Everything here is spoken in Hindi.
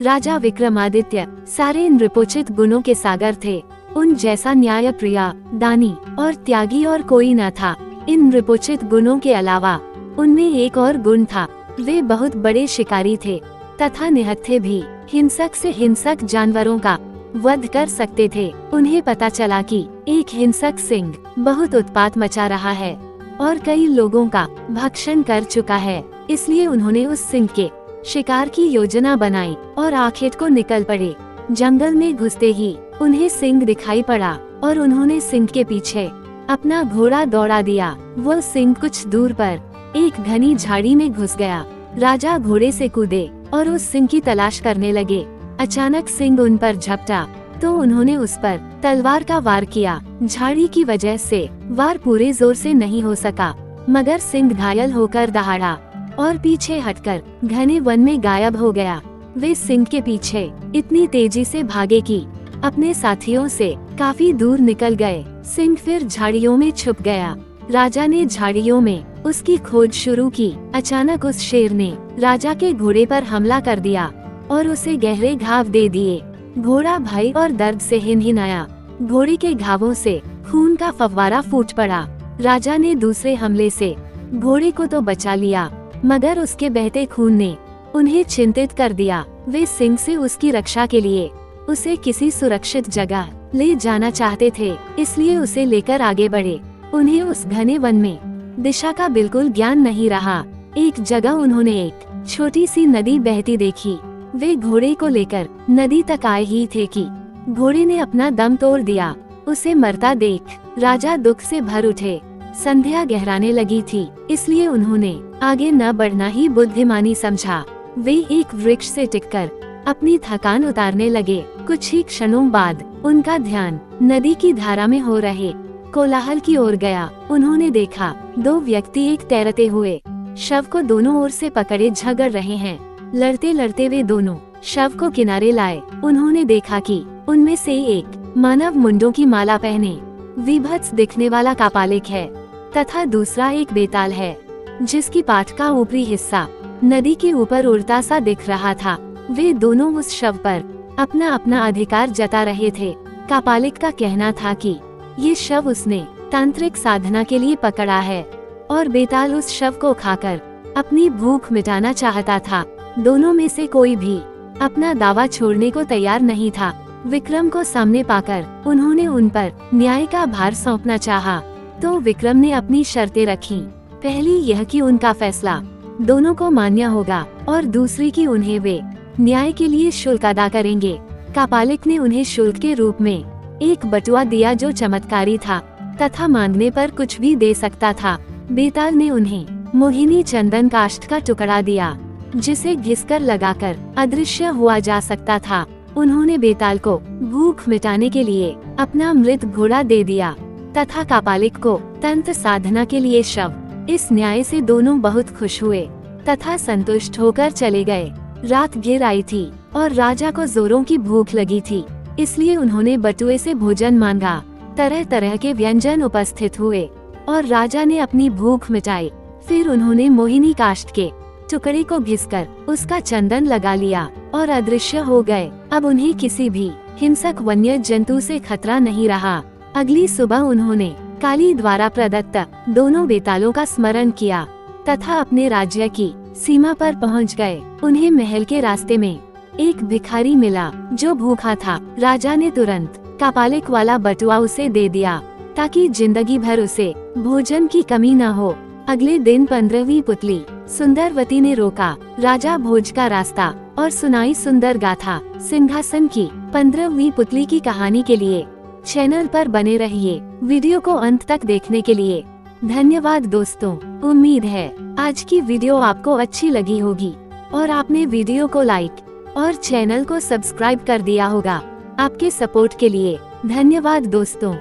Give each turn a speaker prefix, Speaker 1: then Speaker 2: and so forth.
Speaker 1: राजा विक्रमादित्य सारे नृपोचित गुणों के सागर थे। उन जैसा न्याय प्रिया, दानी और त्यागी और कोई न था। इन नृपोचित गुणों के अलावा उनमें एक और गुण था, वे बहुत बड़े शिकारी थे तथा निहत्थे भी। हिंसक से हिंसक जानवरों का वध कर सकते थे। उन्हें पता चला कि एक हिंसक सिंह बहुत उत्पात मचा रहा है और कई लोगों का भक्षण कर चुका है। इसलिए उन्होंने उस सिंह के शिकार की योजना बनाई और आखिर को निकल पड़े। जंगल में घुसते ही उन्हें सिंह दिखाई पड़ा और उन्होंने सिंह के पीछे अपना घोड़ा दौड़ा दिया। वो सिंह कुछ दूर पर एक घनी झाड़ी में घुस गया। राजा घोड़े से कूदे और उस सिंह की तलाश करने लगे। अचानक सिंह उन पर झपटा तो उन्होंने उस पर तलवार का वार किया। झाड़ी की वजह से वार पूरे जोर से नहीं हो सका, मगर सिंह घायल होकर दहाड़ा और पीछे हटकर घने वन में गायब हो गया। वे सिंह के पीछे इतनी तेजी से भागे कि अपने साथियों से काफी दूर निकल गए। सिंह फिर झाड़ियों में छुप गया। राजा ने झाड़ियों में उसकी खोज शुरू की। अचानक उस शेर ने राजा के घोड़े पर हमला कर दिया और उसे गहरे घाव दे दिए। घोड़ा भय और दर्द से हिनहिनाया। घोड़े के घावों से खून का फव्वारा फूट पड़ा। राजा ने दूसरे हमले से घोड़े को तो बचा लिया, मगर उसके बहते खून ने उन्हें चिंतित कर दिया। वे सिंह से उसकी रक्षा के लिए उसे किसी सुरक्षित जगह ले जाना चाहते थे, इसलिए उसे लेकर आगे बढ़े। उन्हें उस घने वन में दिशा का बिल्कुल ज्ञान नहीं रहा। एक जगह उन्होंने एक छोटी सी नदी बहती देखी। वे घोड़े को लेकर नदी तक आए ही थे कि घोड़े ने अपना दम तोड़ दिया। उसे मरता देख राजा दुख से भर उठे। संध्या गहराने लगी थी, इसलिए उन्होंने आगे न बढ़ना ही बुद्धिमानी समझा। वे एक वृक्ष से टिककर अपनी थकान उतारने लगे। कुछ ही क्षणों बाद उनका ध्यान नदी की धारा में हो रहे कोलाहल की ओर गया। उन्होंने देखा दो व्यक्ति एक तैरते हुए शव को दोनों ओर से पकड़े झगड़ रहे हैं। लड़ते लड़ते वे दोनों शव को किनारे लाए। उन्होंने देखा कि उनमें से एक मानव मुंडों की माला पहने विभत्स दिखने वाला कापालिक है तथा दूसरा एक बेताल है, जिसकी पाठ का ऊपरी हिस्सा नदी के ऊपर उड़ता सा दिख रहा था। वे दोनों उस शव पर अपना अपना अधिकार जता रहे थे। कापालिक का कहना था कि ये शव उसने तांत्रिक साधना के लिए पकड़ा है और बेताल उस शव को खाकर अपनी भूख मिटाना चाहता था। दोनों में से कोई भी अपना दावा छोड़ने को तैयार नहीं था। विक्रम को सामने पाकर उन्होंने उन पर न्याय का भार सौंपना चाहा, तो विक्रम ने अपनी शर्तें रखी। पहली यह कि उनका फैसला दोनों को मान्य होगा और दूसरी कि उन्हें वे न्याय के लिए शुल्क अदा करेंगे। कापालिक ने उन्हें शुल्क के रूप में एक बटुआ दिया जो चमत्कारी था तथा मांगने पर कुछ भी दे सकता था। बेताल ने उन्हें मोहिनी चंदन काष्ठ का टुकड़ा दिया, जिसे घिसकर लगाकर अदृश्य हुआ जा सकता था। उन्होंने बेताल को भूख मिटाने के लिए अपना मृत घोड़ा दे दिया तथा कापालिक को तंत्र साधना के लिए शव। इस न्याय से दोनों बहुत खुश हुए तथा संतुष्ट होकर चले गए। रात घिर आई थी और राजा को जोरों की भूख लगी थी, इसलिए उन्होंने बटुए से भोजन मांगा। तरह तरह के व्यंजन उपस्थित हुए और राजा ने अपनी भूख मिटाई। फिर उन्होंने मोहिनी काष्ठ के टुकड़े को घिसकर उसका चंदन लगा लिया और अदृश्य हो गए। अब उन्हें किसी भी हिंसक वन्य जंतु से खतरा नहीं रहा। अगली सुबह उन्होंने काली द्वारा प्रदत्त दोनों बेतालों का स्मरण किया तथा अपने राज्य की सीमा पर पहुंच गए। उन्हें महल के रास्ते में एक भिखारी मिला जो भूखा था। राजा ने तुरंत कापालिक वाला बटुआ उसे दे दिया ताकि जिंदगी भर उसे भोजन की कमी न हो। अगले दिन 15वीं पुतली सुंदरवती ने रोका राजा भोज का रास्ता और सुनाई सुंदर गाथा। सिंहासन की 15वीं पुतली की कहानी के लिए चैनल पर बने रहिए। वीडियो को अंत तक देखने के लिए धन्यवाद दोस्तों। उम्मीद है आज की वीडियो आपको अच्छी लगी होगी और आपने वीडियो को लाइक और चैनल को सब्सक्राइब कर दिया होगा। आपके सपोर्ट के लिए धन्यवाद दोस्तों।